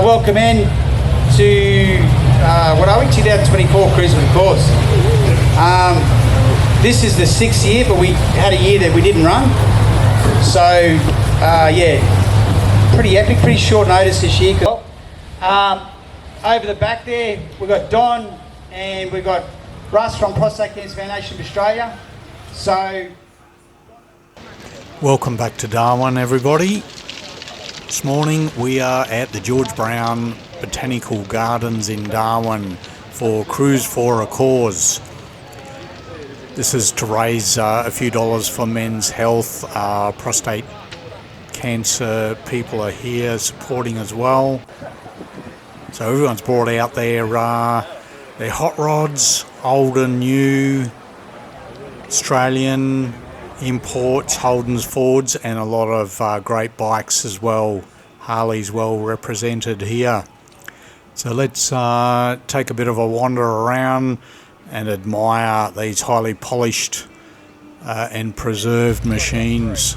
welcome in to, what are we, 2024 Cruise of the Course. This is the 6th year, but we had a year that we didn't run. So, yeah, pretty epic, pretty short notice this year. Over the back there, we've got Don and we've got Russ from Prostate Cancer Foundation of Australia. So, welcome back to Darwin, everybody. This morning we are at the George Brown Botanical Gardens in Darwin for Cruise for a Cause. This is to raise a few dollars for men's health. Prostate cancer people are here supporting as well. So everyone's brought out their hot rods, old and new, Australian imports, Holdens, Fords, and a lot of great bikes as well. Harley's well represented here. So let's take a bit of a wander around and admire these highly polished and preserved machines.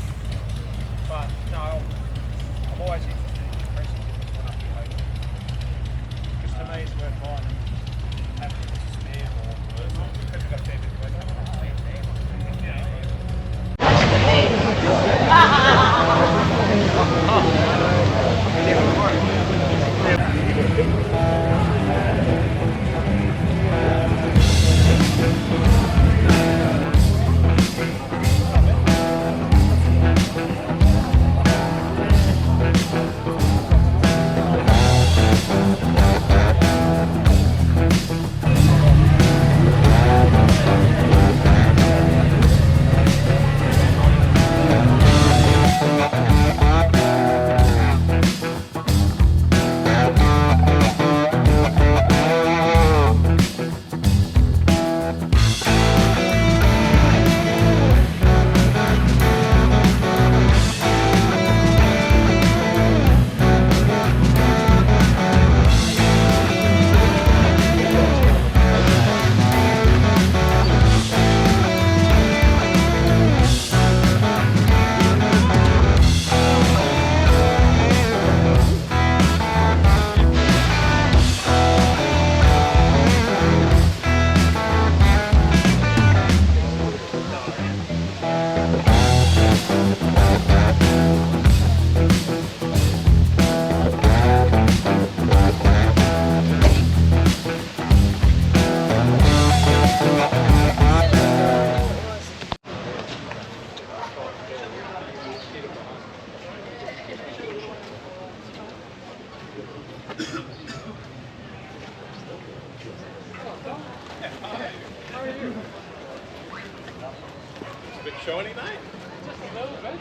Bit shiny, mate? Just a little bit.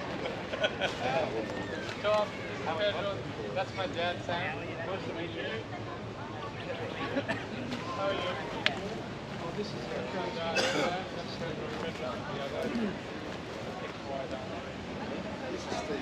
Tom, that's my dad, Sam. Nice to meet you. How are you? Well, this is that's This is Steve.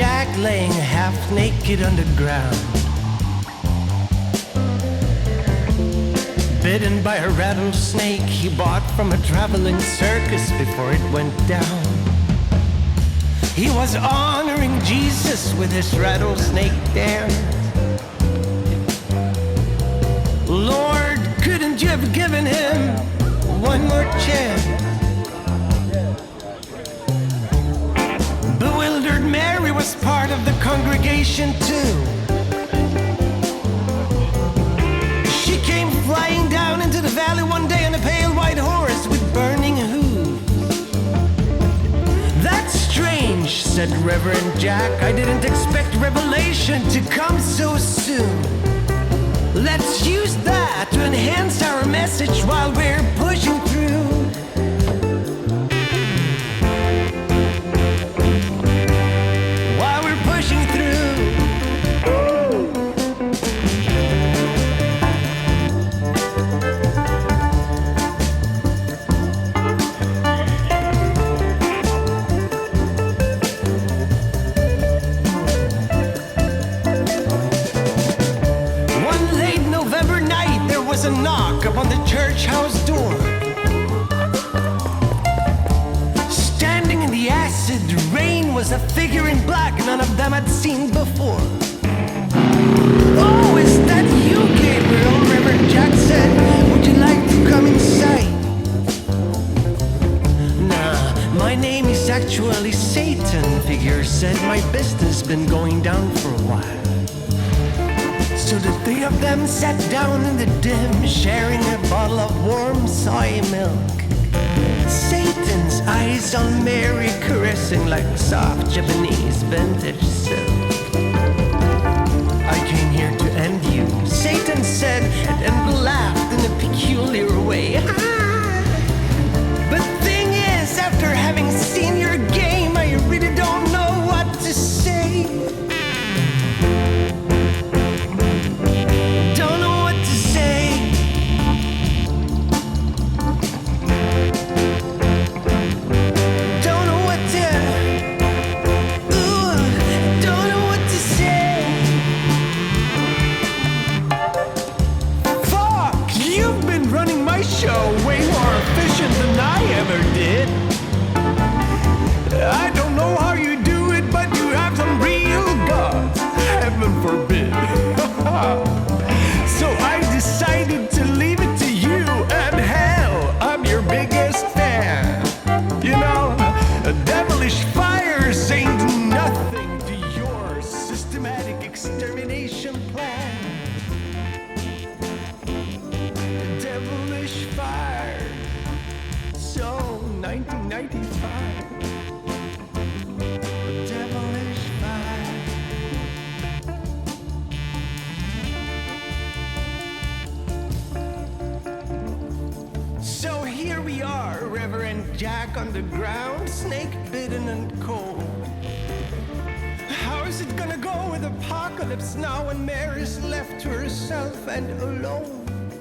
Jack laying half naked underground, bitten by a rattlesnake he bought from a traveling circus before it went down. He was honoring Jesus with his rattlesnake dance. Lord, couldn't you have given him one more chance? Bewildered Mary was part of the congregation too. She came flying down into the valley one day on a pale white horse with burning hooves. That's strange, said Reverend Jack. I didn't expect revelation to come so soon. Let's use that to enhance our message while we're pushing through. While we're pushing through. One late November night, there was a knock upon the church house door. Standing in the acid rain was a figure in black none of them had seen before. Oh, is that you, Gabriel? Reverend Jack said. Would you like to come inside? Nah, my name is actually Satan, figure said. My business been going down for a while. So the three of them sat down in the dim, sharing a bottle of warm soy milk. Satan's eyes on Mary, caressing like soft Japanese vintage silk. I came here to end you, Satan said, and laughed in a peculiar way. But thing is, after having seen your game, I really don't know what to say. Don't know what to say. Don't know what to. Ooh, don't know what to say. Fuck, you've been running my show way more efficient than I ever did. I don't know how you do it, but you have some real guts. Heaven forbid. So I decided to leave it to you, and hell, I'm your biggest fan. You know, devilish fires ain't nothing to your systematic extermination plan. Devilish fire. So, 1995. Devilish fire. So here we are, Reverend Jack on the ground, snake bitten and cold. How is it gonna go with apocalypse now when Mary's left to herself and alone?